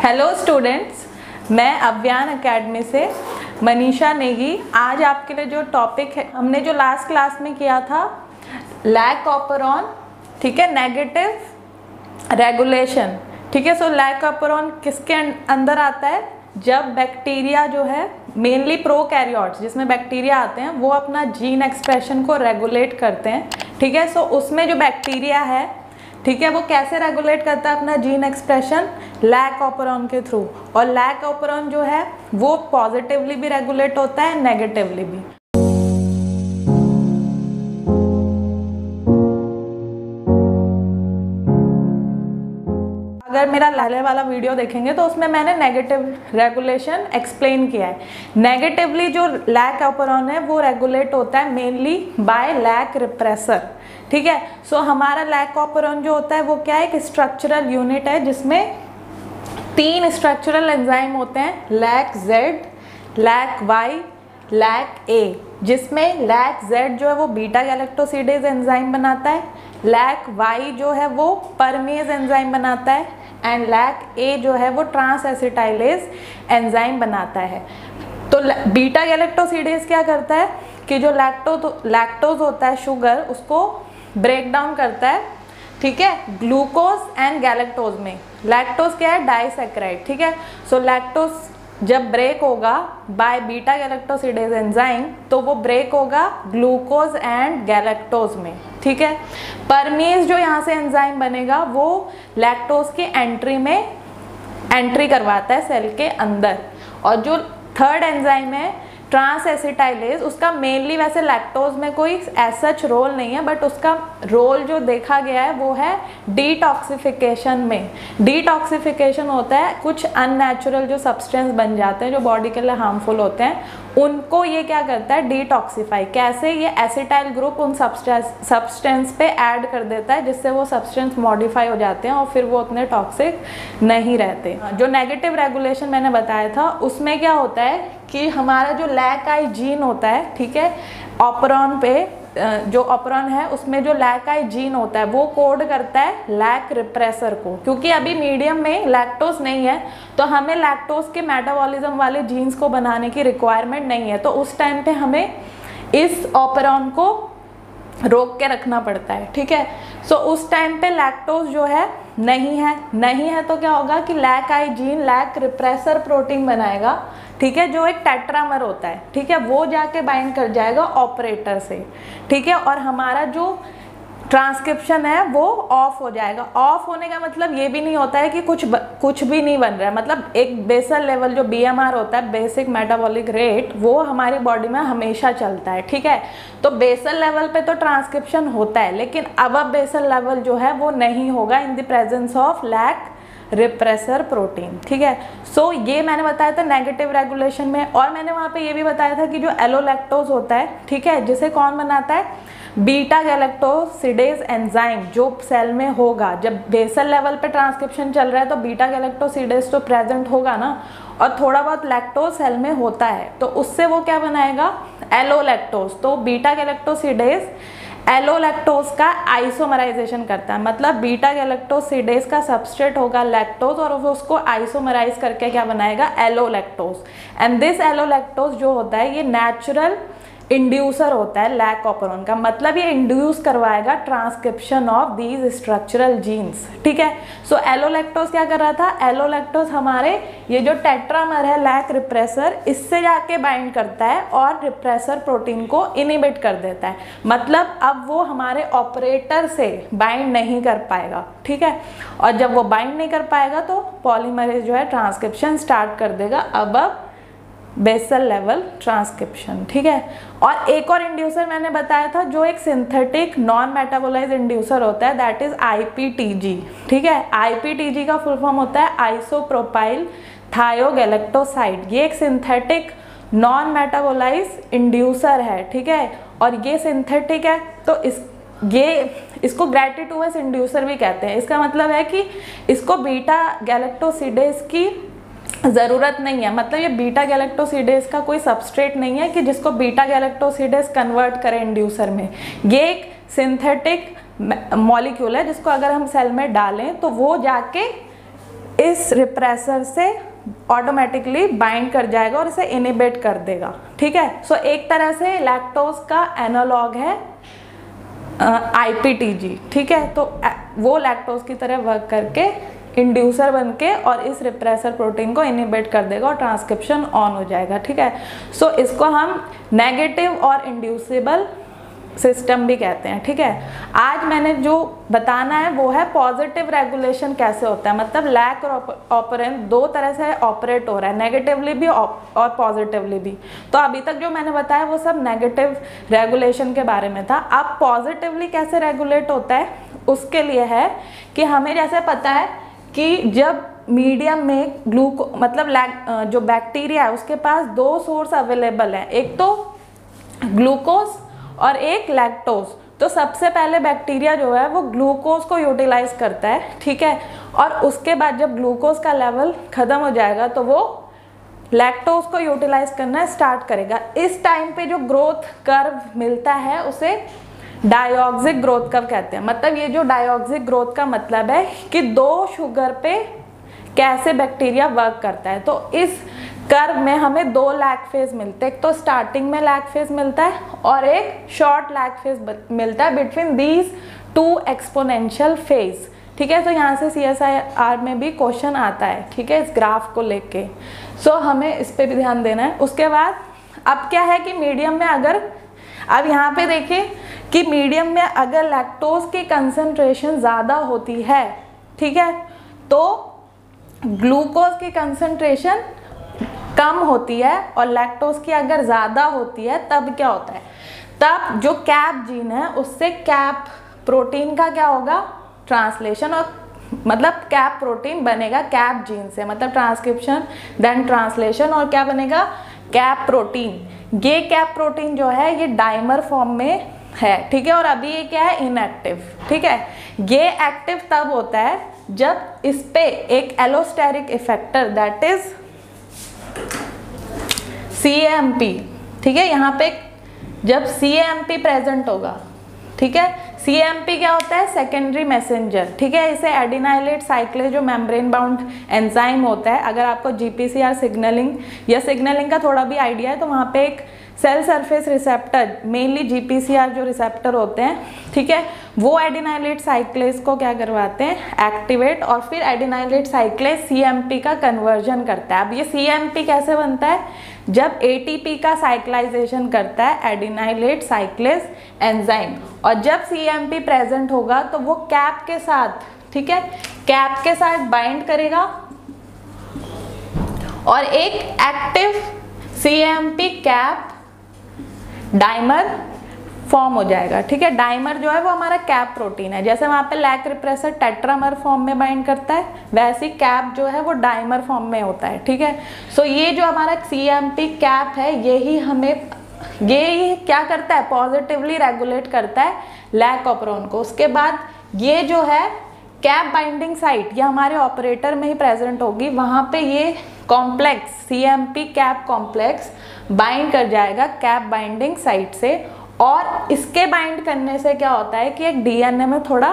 Hello students, मैं Avyan academy से मनीषा नेगी। आज आपके लिए जो टॉपिक है, हमने जो लास्ट क्लास में किया था लैक ऑपरॉन, ठीक है, नेगेटिव रेगुलेशन, ठीक है। सो लैक ऑपरॉन किसके अंदर आता है? जब बैक्टीरिया जो है, मेनली प्रोकैरियोट्स जिसमें बैक्टीरिया आते हैं, वो अपना जीन एक्सप्रेशन को रेगुलेट करते हैं, ठीक है। सो उसमें जो बैक्टीरिया है, ठीक है, वो कैसे रेगुलेट करता है अपना जीन एक्सप्रेशन? लैक ऑपरॉन के थ्रू। और लैक ऑपरॉन जो है वो पॉजिटिवली भी रेगुलेट होता है, नेगेटिवली भी। अगर मेरा पहले वाला वीडियो देखेंगे तो उसमें मैंने नेगेटिव रेगुलेशन एक्सप्लेन किया है। नेगेटिवली जो लैक ऑपरॉन है वो रेगुलेट होता है मेनली बाय लैक रिप्रेसर, ठीक है। सो हमारा लैक ऑपरॉन जो होता है वो क्या है? एक स्ट्रक्चरल यूनिट है जिसमें 3 स्ट्रक्चरल एंजाइम होते हैं, lac Z, lac Y, lac A, जिसमें लैक जेड जो है वो बीटा गैलेक्टोसिडेज एंजाइम बनाता है, लैक वाई जो है वो परमेज एंजाइम बनाता है, एंड लैक ए जो है वो ट्रांस एसिटाइलेज एंजाइम बनाता है। तो बीटा गैलेक्टोसिडेज क्या करता है कि जो लैक्टोज होता है, शुगर, उसको ब्रेक डाउन करता है, ठीक है, ग्लूकोज एंड गैलेक्टोज में। लैक्टोज क्या है? डाइसैकेराइड, ठीक है। सो लैक्टोज जब ब्रेक होगा बाय बीटा गैलेक्टोसिडेज एंजाइम तो वो ब्रेक होगा ग्लूकोज एंड गैलेक्टोज में, ठीक है। परमेज जो यहाँ से एंजाइम बनेगा वो लैक्टोज की एंट्री में एंट्री करवाता है सेल के अंदर। और जो थर्ड एंजाइम है ट्रांस एसिटाइलेज, उसका मेनली वैसे लैक्टोज में कोई ऐसा रोल नहीं है, बट उसका रोल जो देखा गया है वो है डिटॉक्सिफिकेशन में। डिटॉक्सिफिकेशन होता है कुछ अननेचुरल जो सब्सटेंस बन जाते हैं जो बॉडी के लिए हार्मफुल होते हैं, उनको ये क्या करता है? डिटॉक्सिफाई। कैसे? ये एसिटाइल ग्रुप उन सब्सटेंस पे ऐड कर देता है जिससे वो सब्सटेंस मॉडिफाई हो जाते हैं और फिर वो उतने टॉक्सिक नहीं रहते। जो नेगेटिव रेगुलेशन मैंने बताया था उसमें क्या होता है कि हमारा जो लैक आई जीन होता है, ठीक है, ऑपरॉन पे जो ऑपरॉन है उसमें जो लैक आई जीन होता है वो कोड करता है लैक रिप्रेसर को। क्योंकि अभी मीडियम में लैक्टोज नहीं है तो हमें लैक्टोज के मेटाबॉलिज्म वाले जीन्स को बनाने की रिक्वायरमेंट नहीं है, तो उस टाइम पे हमें इस ऑपरॉन को रोक के रखना पड़ता है, ठीक है। सो उस टाइम पे लैक्टोज जो है नहीं है तो क्या होगा कि lac I gene lac repressor protein बनाएगा, ठीक है, जो एक टेट्रामर होता है, ठीक है, वो जाके बाइंड कर जाएगा ऑपरेटर से, ठीक है। और हमारा जो ट्रांसक्रिप्शन है वो ऑफ हो जाएगा। ऑफ होने का मतलब ये भी नहीं होता है कि कुछ भी नहीं बन रहा है, मतलब एक बेसल लेवल जो BMR होता है, बेसिक मेटाबॉलिक रेट, वो हमारी बॉडी में हमेशा चलता है, ठीक है। तो बेसल लेवल पे तो ट्रांसक्रिप्शन होता है, लेकिन अब बेसल लेवल जो है वो नहीं होगा in the presence of lac repressor protein, ठीक है। सो ये मैंने बताया था नेगेटिव रेगुलेशन में। और मैंने वहाँ पे ये भी बताया था कि जो एलोलैक्टोज होता है, ठीक है, जिसे कौन बनाता है? बीटा गैलेक्टोसिडेज एंजाइम जो सेल में होगा। जब बेसल लेवल पे ट्रांसक्रिप्शन चल रहा है तो बीटा गैलेक्टोसिडेज तो प्रेजेंट होगा ना, और थोड़ा बहुत लैक्टोज सेल में होता है, तो उससे वो क्या बनाएगा? एलोलैक्टोज। तो बीटा गैलेक्टोसिडेज एलोलैक्टोज का आइसोमराइजेशन करता है, मतलब बीटा गैलेक्टोसिडेज का सबस्ट्रेट होगा लैक्टोज और वो उसको आइसोमराइज करके क्या बनाएगा? एलोलैक्टोज। एंड दिस एलोलैक्टोज जो होता है ये नेचुरल इंड्यूसर होता है लैक ऑपरॉन का, मतलब ये इंड्यूस करवाएगा transcription of these structural genes, ठीक है। सो एलोलैक्टोज क्या कर रहा था? एलोलैक्टोज हमारे ये जो टेट्रामर है लैक रिप्रेसर, इससे जाके बाइंड करता है और रिप्रेसर प्रोटीन को इनिबिट कर देता है, मतलब अब वो हमारे ऑपरेटर से बाइंड नहीं कर पाएगा, ठीक है। और जब वो बाइंड नहीं कर पाएगा तो पॉलीमरेज जो है ट्रांसक्रिप्शन स्टार्ट कर देगा अब बेसल लेवल ट्रांसक्रिप्शन, ठीक है। और एक और इंड्यूसर मैंने बताया था जो एक सिंथेटिक नॉन मेटाबोलाइज इंड्यूसर होता है, दैट इज IPTG, ठीक है। IPTG का फुल फॉर्म होता है आइसोप्रोपाइल थायोगैलेक्टोसाइड। ये एक सिंथेटिक नॉन मेटाबोलाइज इंड्यूसर है, ठीक है, और ये सिंथेटिक है तो इसको ग्रेटिटुअस इंड्यूसर भी कहते हैं। इसका मतलब है कि इसको बीटा गैलेक्टोसिडेज की ज़रूरत नहीं है, मतलब ये बीटा गैलेक्टोसिडेज का कोई सबस्ट्रेट नहीं है कि जिसको बीटा गैलेक्टोसिडेज कन्वर्ट करे इंड्यूसर में। ये एक सिंथेटिक मॉलिक्यूल है जिसको अगर हम सेल में डालें तो वो जाके इस रिप्रेसर से ऑटोमेटिकली बाइंड कर जाएगा और इसे इनिबिट कर देगा, ठीक है। सो एक तरह से लैक्टोज का एनालॉग है IPTG, ठीक है। तो वो लैक्टोज की तरह वर्क करके इंड्यूसर बनके और इस रिप्रेसर प्रोटीन को इनिबिट कर देगा और ट्रांसक्रिप्शन ऑन हो जाएगा, ठीक है। सो इसको हम नेगेटिव और इंड्यूसिबल सिस्टम भी कहते हैं, ठीक है। आज मैंने जो बताना है वो है पॉजिटिव रेगुलेशन कैसे होता है, मतलब लैक और ऑपरेंट दो तरह से ऑपरेट हो रहा है, नेगेटिवली भी और पॉजिटिवली भी। तो अभी तक जो मैंने बताया वो सब नेगेटिव रेगुलेशन के बारे में था। अब पॉजिटिवली कैसे रेगुलेट होता है उसके लिए है कि हमें जैसे पता है कि जब मीडियम में मतलब जो बैक्टीरिया है उसके पास दो सोर्स अवेलेबल है, एक तो ग्लूकोज और एक लैक्टोज। तो सबसे पहले बैक्टीरिया जो है वो ग्लूकोज को यूटिलाइज करता है, ठीक है। और उसके बाद जब ग्लूकोज का लेवल खत्म हो जाएगा तो वो लैक्टोज को यूटिलाइज करना स्टार्ट करेगा। इस टाइम पे जो ग्रोथ कर्व मिलता है उसे डायोक्सिक ग्रोथ कर्व कहते हैं। मतलब ये जो डायोक्सिक ग्रोथ का मतलब है कि दो शुगर पे कैसे बैक्टीरिया वर्क करता है। तो इस कर्व में हमें दो लैग फेज मिलते हैं, एक तो स्टार्टिंग में लैग फेज मिलता है और एक शॉर्ट लैग फेज मिलता है between these two exponential phase, ठीक है। तो यहाँ से CSIR में भी क्वेश्चन आता है, ठीक है, इस ग्राफ को लेके। सो हमें इस पे भी ध्यान देना है। उसके बाद अब क्या है कि मीडियम में अब यहाँ पे देखिए कि मीडियम में अगर लैक्टोज की कंसंट्रेशन ज़्यादा होती है, ठीक है, तो ग्लूकोज की कंसंट्रेशन कम होती है और लैक्टोज की अगर ज़्यादा होती है तब क्या होता है, तब जो कैप जीन है उससे कैप प्रोटीन का क्या होगा, ट्रांसलेशन, और मतलब कैप प्रोटीन बनेगा कैप जीन से, मतलब ट्रांसक्रिप्शन देन ट्रांसलेशन, और क्या बनेगा, कैप प्रोटीन। ये कैप प्रोटीन जो है ये डाइमर फॉर्म में है, ठीक है। और अभी ये क्या है, इनएक्टिव, ठीक है। ये एक्टिव तब होता है जब इस पे एक allosteric effector that is CAMP, ठीक है, यहाँ पे जब CAMP प्रेजेंट होगा, ठीक है। CAMP क्या होता है, सेकेंडरी मैसेंजर, ठीक है। इसे एडिनाइलेट साइक्लेज जो मेम्ब्रेन बाउंड एंजाइम होता है, अगर आपको GPCR सिग्नलिंग या सिग्नलिंग का थोड़ा भी आइडिया है तो वहाँ पे एक cell surface receptor, mainly GPCR जो रिसेप्टर होते हैं, ठीक है, वो एडिनाइलेट साइक्लेज को क्या करवाते हैं, एक्टिवेट, और फिर एडिनाइलेट साइक्लेज CAMP का कन्वर्जन करता है। अब ये CAMP कैसे बनता है, जब ATP का साइक्लाइजेशन करता है एडिनाइलेट साइक्लेज एंजाइम, और जब CAMP प्रेजेंट होगा तो वो कैप के साथ, ठीक है, कैप के साथ बाइंड करेगा और एक active CAMP cap dimer form हो जाएगा, ठीक है। डाइमर जो है वो हमारा कैप प्रोटीन है, जैसे वहाँ पे लैक रिप्रेसर टेट्रामर फॉर्म में बाइंड करता है वैसे कैप जो है वो डाइमर फॉर्म में होता है, ठीक है। सो ये जो हमारा CAMP कैप है ये क्या करता है, पॉजिटिवली रेगुलेट करता है लैक ऑपरेन को। उसके बाद ये जो है कैप बाइंडिंग साइट ये हमारे ऑपरेटर में ही प्रेजेंट होगी, वहाँ पे ये complex CAMP cap complex bind कर जाएगा कैप बाइंडिंग साइट से, और इसके बाइंड करने से क्या होता है कि एक DNA में थोड़ा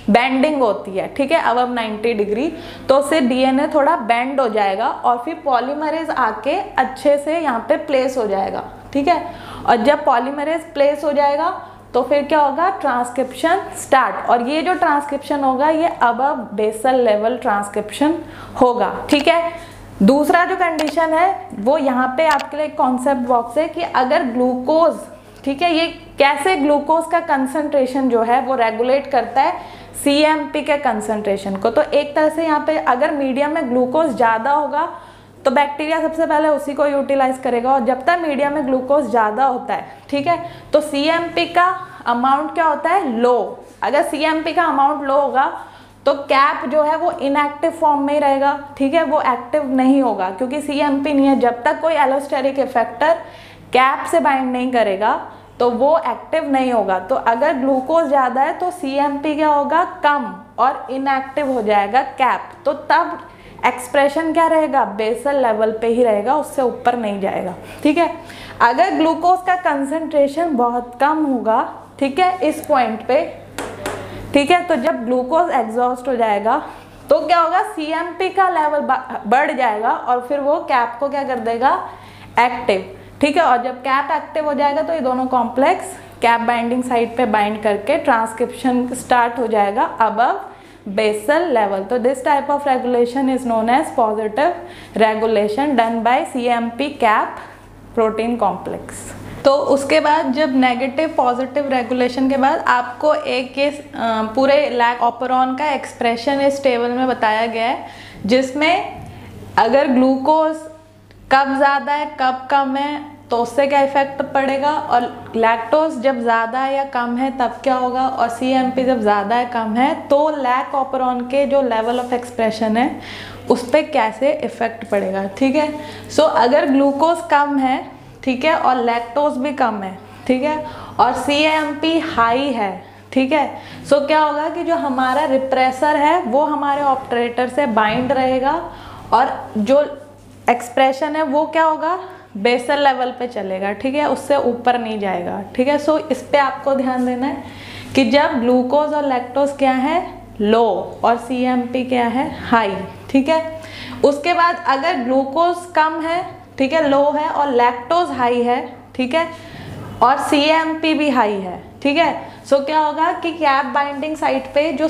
बेंडिंग होती है, ठीक है, अबव 90 डिग्री, तो उससे DNA थोड़ा बेंड हो जाएगा और फिर पॉलीमरेज आके अच्छे से यहाँ पे प्लेस हो जाएगा, ठीक है। और जब पॉलीमरेज प्लेस हो जाएगा तो फिर क्या होगा, ट्रांसक्रिप्शन स्टार्ट, और ये जो ट्रांसक्रिप्शन होगा ये अबव बेसल लेवल ट्रांसक्रिप्शन होगा, ठीक है। दूसरा जो कंडीशन है वो यहाँ पे आपके लिए कॉन्सेप्ट बॉक्स है कि अगर ग्लूकोज, ठीक है, ये कैसे ग्लूकोज का कंसंट्रेशन जो है वो रेगुलेट करता है CAMP के कंसंट्रेशन को। तो एक तरह से यहाँ पे अगर मीडियम में ग्लूकोज ज़्यादा होगा तो बैक्टीरिया सबसे पहले उसी को यूटिलाइज करेगा, और जब तक मीडियम में ग्लूकोज ज़्यादा होता है, ठीक है, तो CAMP का अमाउंट क्या होता है, लो। अगर CAMP का अमाउंट लो होगा तो कैप जो है वो इनएक्टिव फॉर्म में ही रहेगा, ठीक है, वो एक्टिव नहीं होगा क्योंकि CAMP नहीं है। जब तक कोई एलोस्टेरिक इफेक्टर कैप से बाइंड नहीं करेगा तो वो एक्टिव नहीं होगा। तो अगर ग्लूकोज ज़्यादा है तो CAMP क्या होगा, कम, और इनएक्टिव हो जाएगा कैप, तो तब एक्सप्रेशन क्या रहेगा, बेसल लेवल पे ही रहेगा, उससे ऊपर नहीं जाएगा, ठीक है। अगर ग्लूकोज का कंसंट्रेशन बहुत कम होगा, ठीक है, इस पॉइंट पे, ठीक है, तो जब ग्लूकोज एग्जॉस्ट हो जाएगा तो क्या होगा, CMP का लेवल बढ़ जाएगा और फिर वो कैप को क्या कर देगा, एक्टिव। ठीक है, और जब कैप एक्टिव हो जाएगा तो ये दोनों कॉम्प्लेक्स कैप बाइंडिंग साइट पे बाइंड करके ट्रांसक्रिप्शन स्टार्ट हो जाएगा अबव बेसल लेवल। तो this type of regulation is known as positive regulation done by CMP cap protein complex. तो उसके बाद जब नेगेटिव पॉजिटिव रेगुलेशन के बाद आपको एक ये पूरे लैक ऑपरॉन का एक्सप्रेशन इस टेबल में बताया गया है, जिसमें अगर ग्लूकोज कब ज़्यादा है कब कम है तो उससे क्या इफेक्ट पड़ेगा, और लैक्टोज जब ज़्यादा है या कम है तब क्या होगा, और CMP जब ज़्यादा है कम है तो लैक ऑपरॉन के जो लेवल ऑफ एक्सप्रेशन है उस पर कैसे इफेक्ट पड़ेगा। ठीक है, सो अगर ग्लूकोज कम है, ठीक है, और लैक्टोज भी कम है, ठीक है, और CMP हाई है, ठीक है, सो क्या होगा कि जो हमारा रिप्रेसर है वो हमारे ऑपरेटर से बाइंड रहेगा और जो एक्सप्रेशन है वो क्या होगा, बेसल लेवल पे चलेगा। ठीक है, उससे ऊपर नहीं जाएगा। ठीक है, सो इस पे आपको ध्यान देना है कि जब ग्लूकोज और लैक्टोज क्या है, लो, और CMP क्या है, हाई। ठीक है, उसके बाद अगर ग्लूकोज कम है, ठीक है, लो है, और लैक्टोज हाई है, ठीक है, और CMP भी हाई है, ठीक है, सो क्या होगा कि कैप बाइंडिंग साइट पे जो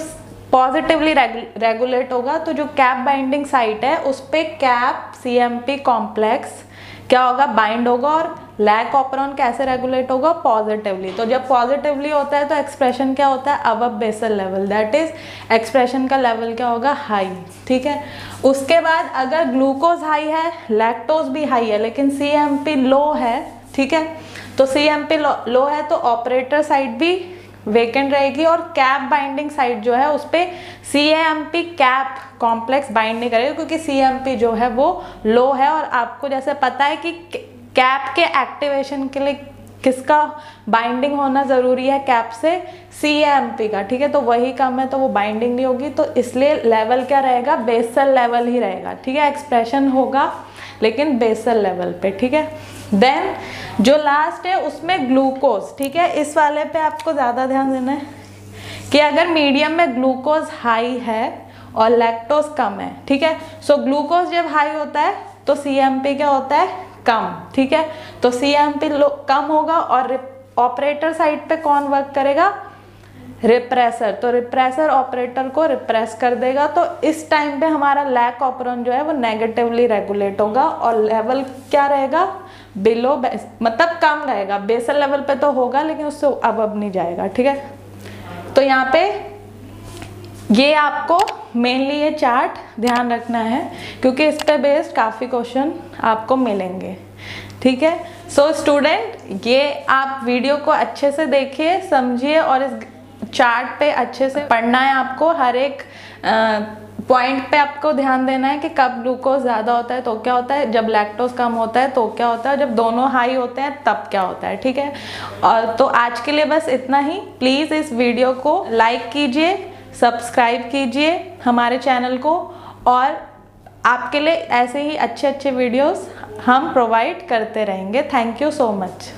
पॉजिटिवली रेगुलेट होगा, तो जो कैप बाइंडिंग साइट है उस पे कैप CMP कॉम्प्लेक्स क्या होगा, बाइंड होगा, और लैक ऑपरॉन कैसे रेगुलेट होगा, पॉजिटिवली। तो जब पॉजिटिवली होता है तो एक्सप्रेशन क्या होता है, above basal level, that is expression का लेवल क्या होगा, हाई। ठीक है, उसके बाद अगर ग्लूकोज हाई है, लैक्टोज भी हाई है, लेकिन CMP लो है, ठीक है, तो CMP लो है तो ऑपरेटर साइड भी वेकेंट रहेगी, और कैप बाइंडिंग साइट जो है उस पर CMP कैप कॉम्प्लेक्स बाइंड नहीं करेगा, क्योंकि CMP जो है वो लो है, और आपको जैसे पता है कि कैप के एक्टिवेशन के लिए किसका बाइंडिंग होना ज़रूरी है, कैप से CMP का। ठीक है, तो वही कम है तो वो बाइंडिंग नहीं होगी, तो इसलिए लेवल क्या रहेगा, बेसल लेवल ही रहेगा। ठीक है, एक्सप्रेशन होगा लेकिन बेसल लेवल पे। ठीक है, देन जो लास्ट है उसमें ग्लूकोज। ठीक है, इस वाले पे आपको ज़्यादा ध्यान देना है कि अगर मीडियम में ग्लूकोज हाई है और लैक्टोज कम है, ठीक है, सो ग्लूकोज जब हाई होता है तो CMP क्या होता है, कम। ठीक है, तो CMP कम होगा, और ऑपरेटर साइड पे कौन वर्क करेगा, रिप्रेसर, तो रिप्रेसर ऑपरेटर को रिप्रेस कर देगा, तो इस टाइम पे हमारा लैक ऑपरॉन जो है वो नेगेटिवली रेगुलेट होगा, और लेवल क्या रहेगा, बिलो, मतलब कम रहेगा, बेसल लेवल पे तो होगा लेकिन उससे अब नहीं जाएगा। ठीक है, तो यहाँ पे ये आपको मेनली ये चार्ट ध्यान रखना है, क्योंकि इस पे बेस्ड काफ़ी क्वेश्चन आपको मिलेंगे। ठीक है, सो स्टूडेंट ये आप वीडियो को अच्छे से देखिए, समझिए, और इस चार्ट पे अच्छे से पढ़ना है आपको। हर एक पॉइंट पे आपको ध्यान देना है कि कब ग्लूकोज ज़्यादा होता है तो क्या होता है, जब लैक्टोज कम होता है तो क्या होता है, जब दोनों हाई होते हैं तब क्या होता है। ठीक है, और तो आज के लिए बस इतना ही। प्लीज़ इस वीडियो को लाइक कीजिए, सब्सक्राइब कीजिए हमारे चैनल को, और आपके लिए ऐसे ही अच्छे अच्छे वीडियोस हम प्रोवाइड करते रहेंगे। Thank you so much.